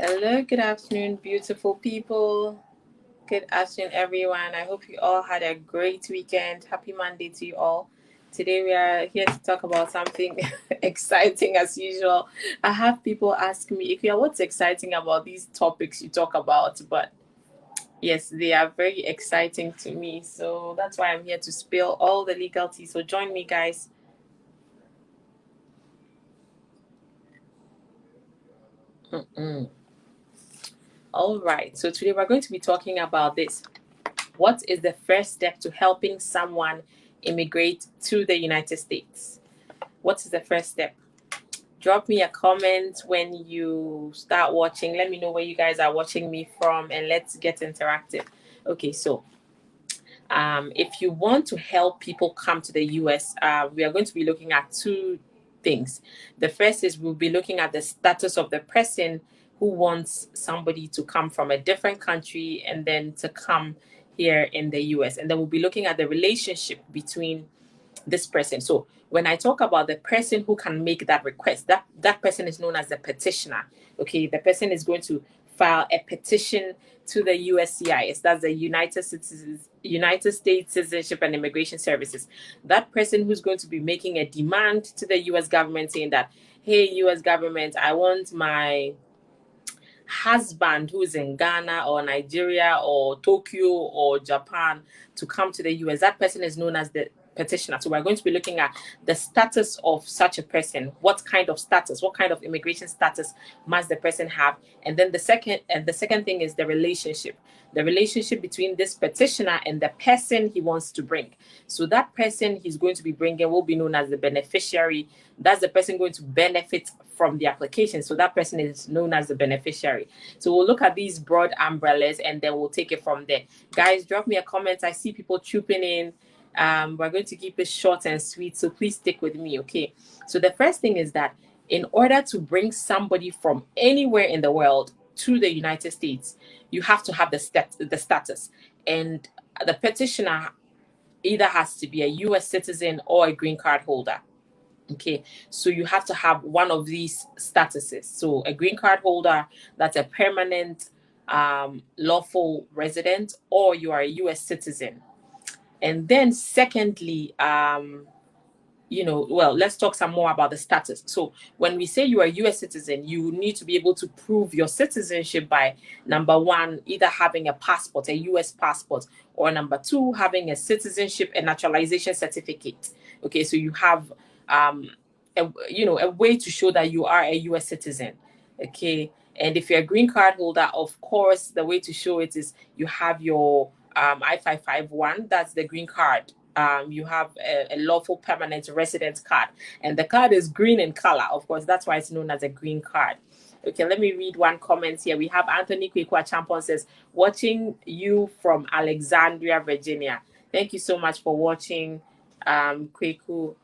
Hello, good afternoon, beautiful people. Good afternoon, everyone. I hope you all had a great weekend. Happy Monday to you all. Today, we are here to talk about something exciting as usual. I have people ask me, Ikea, what's exciting about these topics you talk about? But yes, they are very exciting to me. So that's why I'm here to spill all the legal tea. So join me, guys. All right. So today we're going to be talking about this. What is the first step to helping someone immigrate to the United States? What is the first step? Drop me a comment when you start watching. Let me know where you guys are watching me from and let's get interactive. Okay, so if you want to help people come to the US, we are going to be looking at two things. The first is we'll be looking at the status of the person who wants somebody to come from a different country and then to come here in the US. And then we'll be looking at the relationship between this person. So when I talk about the person who can make that request, that person is known as the petitioner. Okay, the person is going to file a petition to the USCIS, that's the United States Citizenship and Immigration Services. That person who's going to be making a demand to the US government saying that, hey, US government, I want my husband who's in Ghana or Nigeria or Tokyo or Japan to come to the US. That person is known as the petitioner. So we're going to be looking at the status of such a person. What kind of status, what kind of immigration status must the person have? And then the second thing is the relationship. The relationship between this petitioner and the person he wants to bring. So that person he's going to be bringing will be known as the beneficiary. That's the person going to benefit from the application. So that person is known as the beneficiary. So we'll look at these broad umbrellas and then we'll take it from there. Guys, drop me a comment. I see people trooping in. We're going to keep it short and sweet, so please stick with me, okay? So the first thing is that in order to bring somebody from anywhere in the world to the United States, you have to have the status. And the petitioner either has to be a US citizen or a green card holder. Okay, so you have to have one of these statuses. So a green card holder, that's a permanent lawful resident, or you are a US citizen. And then secondly, let's talk some more about the status. So when we say you are a US citizen, you need to be able to prove your citizenship by, number one, either having a passport, a US passport, or number two, having a citizenship and naturalization certificate. Okay, so you have a way to show that you are a US citizen. Okay, and if you're a green card holder, of course, the way to show it is you have your I-551, that's the green card. You have a lawful permanent resident card, and the card is green in color. Of course, that's why it's known as a green card. Okay, let me read one comment here. We have Anthony Kwekwa Champon says, watching you from Alexandria, Virginia. Thank you so much for watching, Kweku.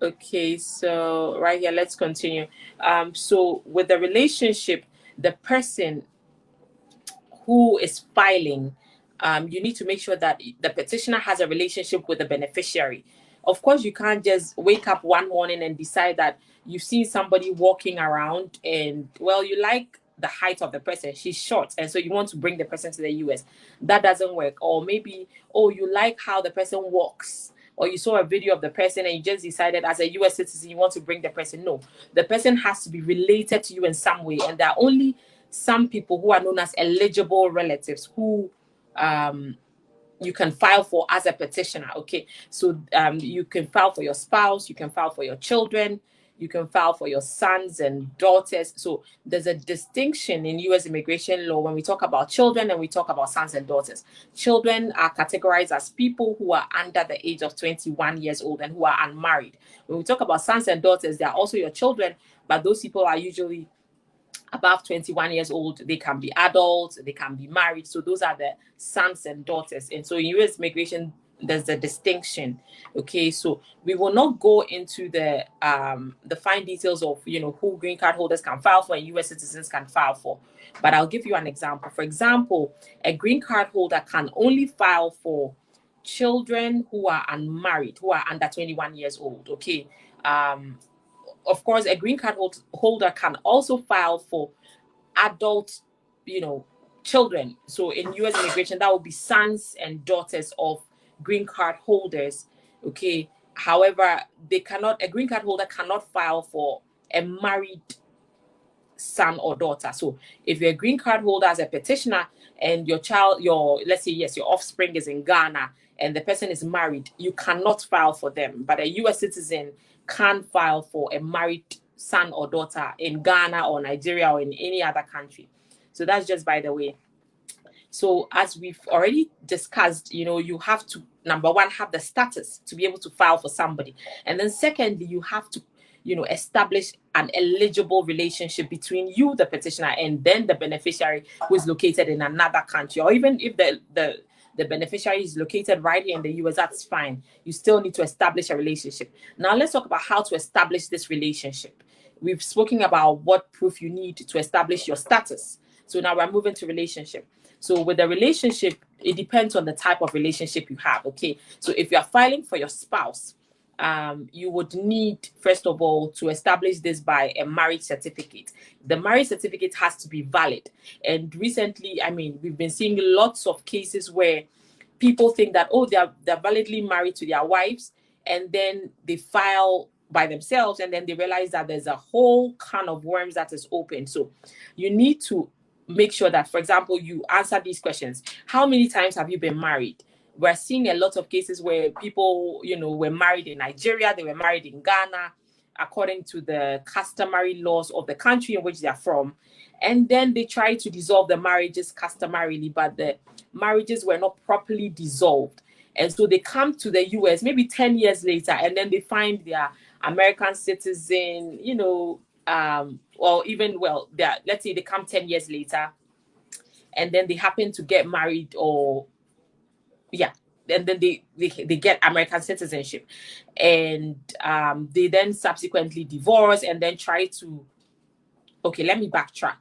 Okay, so right here, let's continue. So with the relationship, the person who is filing, you need to make sure that the petitioner has a relationship with the beneficiary. Of course, you can't just wake up one morning and decide that you've seen somebody walking around and, well, you like the height of the person, she's short, and so you want to bring the person to the US. That doesn't work. Or maybe, oh, you like how the person walks, or you saw a video of the person and you just decided as a US citizen you want to bring the person. No, the person has to be related to you in some way, and there are only some people who are known as eligible relatives who you can file for as a petitioner. Okay, so you can file for your spouse, you can file for your children, you can file for your sons and daughters. So there's a distinction in US immigration law when we talk about children and we talk about sons and daughters. Children are categorized as people who are under the age of 21 years old and who are unmarried. When we talk about sons and daughters, they are also your children, but those people are usually above 21 years old. They can be adults, they can be married. So those are the sons and daughters. And so in US immigration, there's a distinction. Okay, so we will not go into the fine details of who green card holders can file for and US citizens can file for, but I'll give you an example. For example, a green card holder can only file for children who are unmarried, who are under 21 years old. Okay, of course, a green card holder can also file for adult, children. So in U.S. immigration, that would be sons and daughters of green card holders. Okay. However, a green card holder cannot file for a married son or daughter. So if you're a green card holder as a petitioner and your child, let's say, yes, your offspring is in Ghana and the person is married, you cannot file for them. But a U.S. citizen can file for a married son or daughter in Ghana or Nigeria or in any other country. So that's just by the way. So as we've already discussed, you have to, number one, have the status to be able to file for somebody. And then secondly, you have to, establish an eligible relationship between you, the petitioner, and then the beneficiary who is located in another country. Or even if the beneficiary is located right here in the US, that's fine. You still need to establish a relationship. Now let's talk about how to establish this relationship. We've spoken about what proof you need to establish your status. So now we're moving to relationship. So with the relationship, it depends on the type of relationship you have, okay? So if you are filing for your spouse, you would need, first of all, to establish this by a marriage certificate. The marriage certificate has to be valid. And recently, we've been seeing lots of cases where people think that, they're validly married to their wives, and then they file by themselves, and then they realize that there's a whole can of worms that is open. So you need to make sure that, for example, you answer these questions. How many times have you been married? We're seeing a lot of cases where people, were married in Nigeria, they were married in Ghana, according to the customary laws of the country in which they're from. And then they try to dissolve the marriages customarily, but the marriages were not properly dissolved. And so they come to the US maybe 10 years later, and then they find their American citizen, let's say they come 10 years later, and then they happen to get married, and then they get American citizenship, and they then subsequently divorce and then try to, let me backtrack.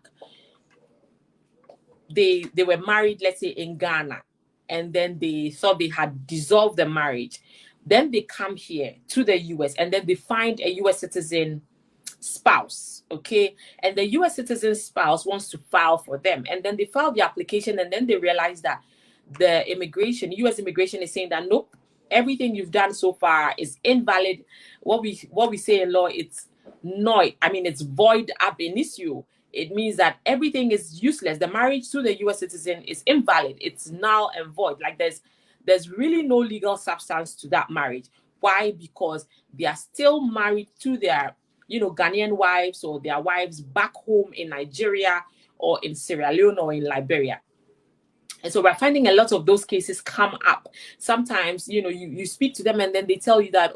They were married, let's say, in Ghana, and then they thought they had dissolved the marriage. Then they come here to the US, and then they find a US citizen spouse, okay? And the US citizen spouse wants to file for them. And then they file the application, and then they realize that the US immigration is saying that, nope, everything you've done so far is invalid. What we say in law, it's it's void ab initio. It means that everything is useless. The marriage to the US citizen is invalid. It's null and void. Like there's really no legal substance to that marriage. Why? Because they are still married to their, Ghanaian wives or their wives back home in Nigeria or in Sierra Leone or in Liberia. And so we're finding a lot of those cases come up. Sometimes, you speak to them and then they tell you that,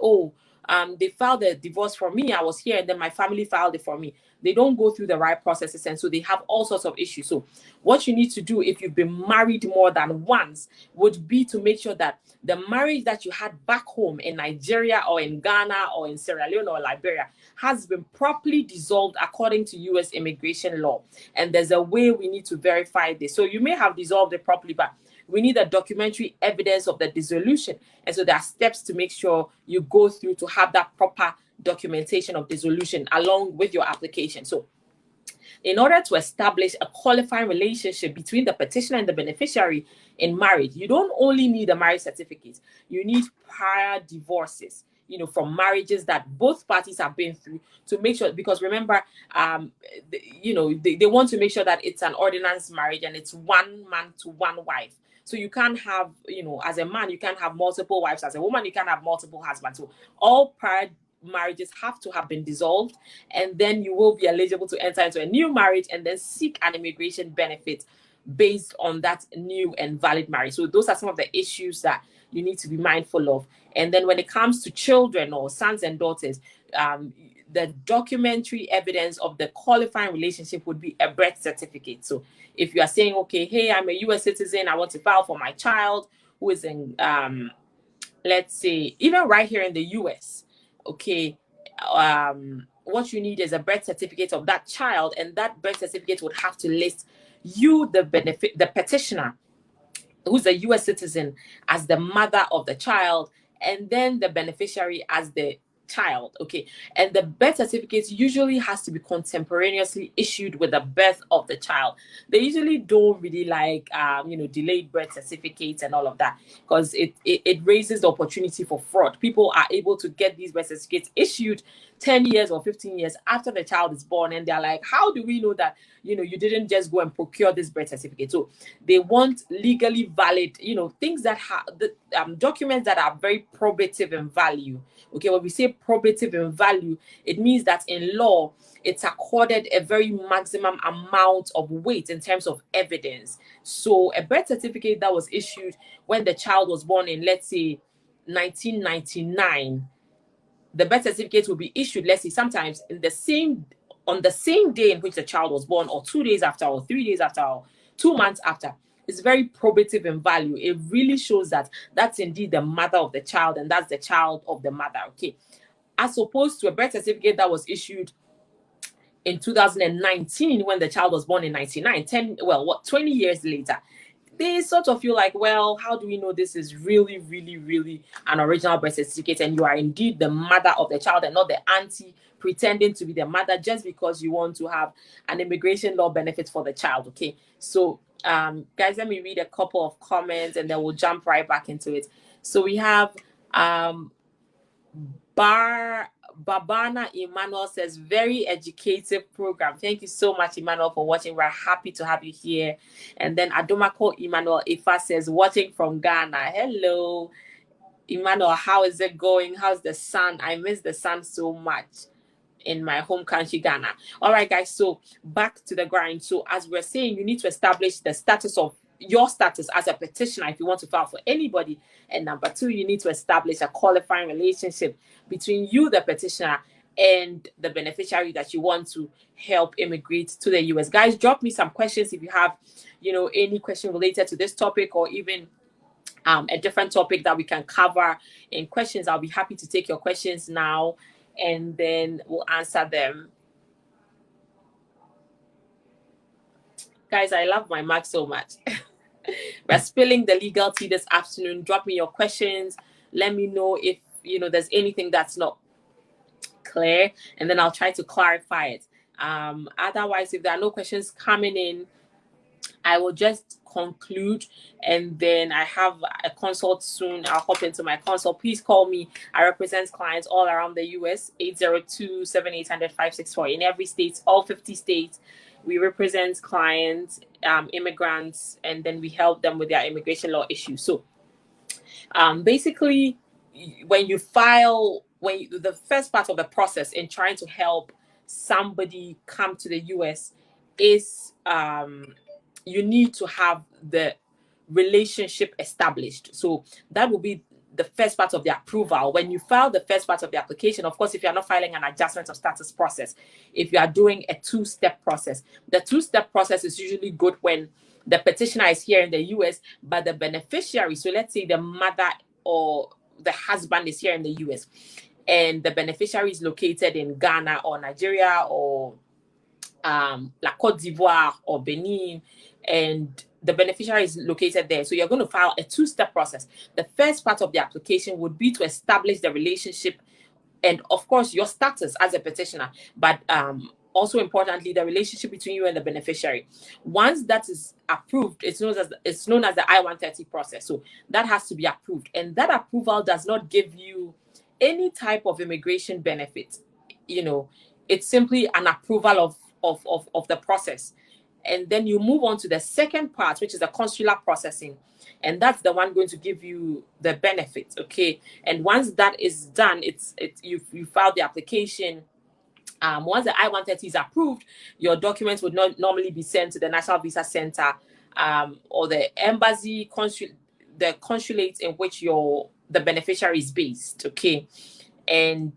they filed a divorce for me. I was here and then my family filed it for me. They don't go through the right processes, and so they have all sorts of issues. So what you need to do if you've been married more than once would be to make sure that the marriage that you had back home in Nigeria or in Ghana or in Sierra Leone or Liberia has been properly dissolved according to U.S. immigration law. And there's a way we need to verify this. So you may have dissolved it properly, but we need a documentary evidence of the dissolution. And so there are steps to make sure you go through to have that proper documentation of dissolution along with your application. So in order to establish a qualifying relationship between the petitioner and the beneficiary in marriage, you don't only need a marriage certificate, you need prior divorces, from marriages that both parties have been through, to make sure, because remember, they want to make sure that it's an ordinance marriage and it's one man to one wife. So you can't have, as a man, you can't have multiple wives. As a woman, you can't have multiple husbands. So all prior marriages have to have been dissolved, and then you will be eligible to enter into a new marriage and then seek an immigration benefit based on that new and valid marriage. So those are some of the issues that you need to be mindful of. And then when it comes to children or sons and daughters, the documentary evidence of the qualifying relationship would be a birth certificate. So if you are saying, okay, hey, I'm a US citizen, I want to file for my child who is in, let's say, even right here in the US, okay, what you need is a birth certificate of that child, and that birth certificate would have to list you, the petitioner, who's a US citizen, as the mother of the child, and then the beneficiary as the child. Okay, and the birth certificate usually has to be contemporaneously issued with the birth of the child. They usually don't really like delayed birth certificates and all of that, because it raises the opportunity for fraud. People are able to get these birth certificates issued 10 years or 15 years after the child is born, and they're like, how do we know that you didn't just go and procure this birth certificate? So they want legally valid things that have the documents that are very probative in value. Okay, when we say probative in value, it means that in law it's accorded a very maximum amount of weight in terms of evidence. So a birth certificate that was issued when the child was born in, let's say, 1999, the birth certificate will be issued, let's say, sometimes on the same day in which the child was born, or 2 days after, or 3 days after, or 2 months after. It's very probative in value. It really shows that that's indeed the mother of the child, and that's the child of the mother. Okay, as opposed to a birth certificate that was issued in 2019 when the child was born in 1999, 20 years later. They sort of feel like, well, how do we know this is really, really, really an original birth certificate, and you are indeed the mother of the child and not the auntie pretending to be the mother just because you want to have an immigration law benefit for the child? Okay, so guys, let me read a couple of comments and then we'll jump right back into it. So we have Babana Emmanuel says, very educative program. Thank you so much, Emmanuel, for watching. We're happy to have you here. And then Adomako Emmanuel Ifa says, watching from Ghana. Hello, Emmanuel. How is it going? How's the sun? I miss the sun so much in my home country, Ghana. All right, guys. So back to the grind. So as we're saying, you need to establish the status of your status as a petitioner if you want to file for anybody. And number two, you need to establish a qualifying relationship between you, the petitioner, and the beneficiary that you want to help immigrate to the US. Guys, drop me some questions if you have, any question related to this topic, or even a different topic that we can cover in questions. I'll be happy to take your questions now, and then we'll answer them. Guys, I love my Mac so much. We're spilling the legal tea this afternoon. Drop me your questions. Let me know if there's anything that's not clear, and then I'll try to clarify it. Otherwise, if there are no questions coming in, I will just conclude, and then I have a consult soon. I'll hop into my consult. Please call me. I represent clients all around the US, 802-7800-564. In every state, all 50 states, we represent clients, immigrants, and then we help them with their immigration law issues. So basically, when you file, the first part of the process in trying to help somebody come to the US is you need to have the relationship established. So that will be the first part of the approval. When you file the first part of the application, of course, if you're not filing an adjustment of status process, if you are doing a two-step process, the two-step process is usually good when the petitioner is here in the US, but the beneficiary, so let's say the mother or the husband is here in the US, and the beneficiary is located in Ghana or Nigeria or La Cote d'Ivoire or Benin, and the beneficiary is located there. So you're going to file a two-step process. The first part of the application would be to establish the relationship and, of course, your status as a petitioner, but also importantly, the relationship between you and the beneficiary. Once that is approved, it's known as the I-130 process. So that has to be approved, and that approval does not give you any type of immigration benefit. It's simply an approval of the process. And then you move on to the second part, which is the consular processing. And that's the one going to give you the benefits, okay? And once that is done, you file the application. Once the I-130 is approved, your documents would not normally be sent to the National Visa Center or the embassy, the consulate in which the beneficiary is based, okay? And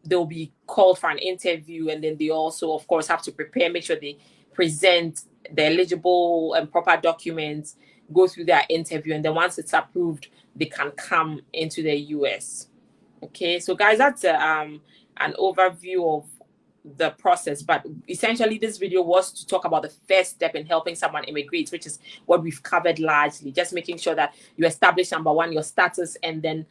they'll be called for an interview, and then they also, of course, have to prepare, make sure they present the eligible and proper documents, go through their interview, and then once it's approved, they can come into the US. Okay, so guys, that's an overview of the process, but essentially this video was to talk about the first step in helping someone immigrate, which is what we've covered largely, just making sure that you establish, number one, your status, and then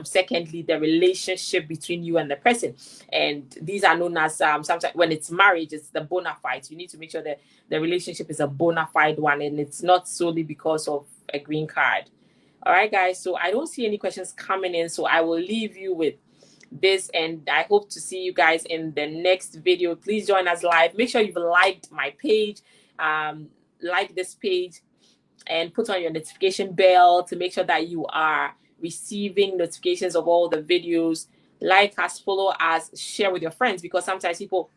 secondly, the relationship between you and the person. And these are known as sometimes when it's marriage, it's the bona fides. You need to make sure that the relationship is a bona fide one, and it's not solely because of a green card. All right, guys, so I don't see any questions coming in, so I will leave you with this, and I hope to see you guys in the next video. Please join us live. Make sure you've liked my page, like this page, and put on your notification bell to make sure that you are receiving notifications of all the videos. Like us, follow us, share with your friends, because sometimes people,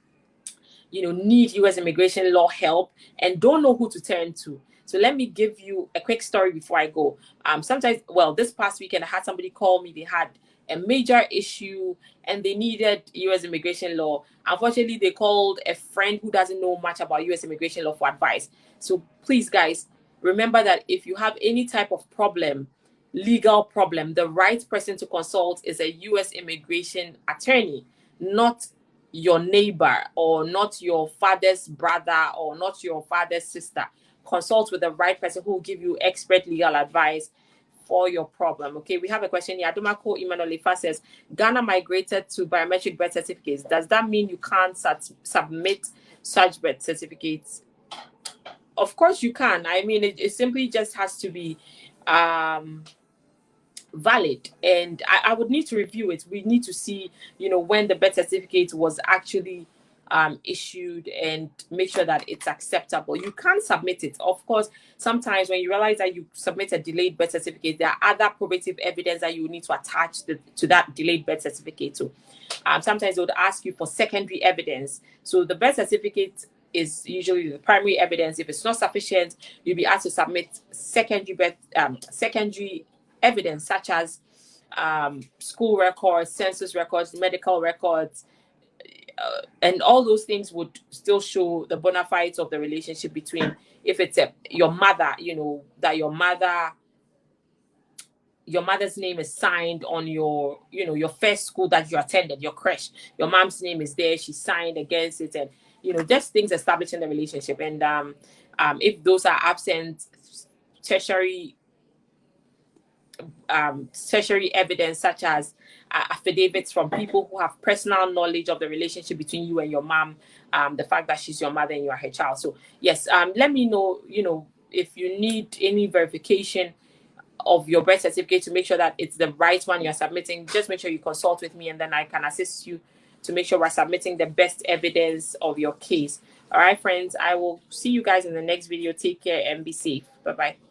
you know, need U.S. immigration law help and don't know who to turn to. So let me give you a quick story before I go. Sometimes, well, this past weekend I had somebody call me. They had a major issue and they needed U.S. immigration law. Unfortunately, they called a friend who doesn't know much about U.S. immigration law for advice. So please, guys, remember that if you have any type of problem, legal problem, the right person to consult is a U.S. immigration attorney, not your neighbor or not your father's brother or not your father's sister. Consult with the right person who will give you expert legal advice for your problem. Okay, we have a question here. Adumako Imanolifa says, Ghana migrated to biometric birth certificates. Does that mean you can't submit such birth certificates? Of course you can. I mean, it simply just has to be valid, and I would need to review it. We need to see, you know, when the birth certificate was actually issued and make sure that it's acceptable. You can't submit it. Of course, sometimes when you realize that you submit a delayed birth certificate, there are other probative evidence that you need to attach to that delayed birth certificate. So sometimes they would ask you for secondary evidence. So the birth certificate is usually the primary evidence. If it's not sufficient, you'll be asked to submit secondary evidence, such as school records, census records, medical records, and all those things would still show the bona fides of the relationship between, if it's your mother, you know, that your mother's name is signed on your, you know, your first school that you attended, your creche, your mom's name is there, she signed against it, and, you know, just things establishing the relationship. And if those are absent, tertiary evidence, such as affidavits from people who have personal knowledge of the relationship between you and your mom, the fact that she's your mother and you are her child. So yes, let me know, you know, if you need any verification of your birth certificate to make sure that it's the right one you're submitting. Just make sure you consult with me, and then I can assist you to make sure we're submitting the best evidence of your case. All right, friends, I will see you guys in the next video. Take care and be safe. Bye-bye.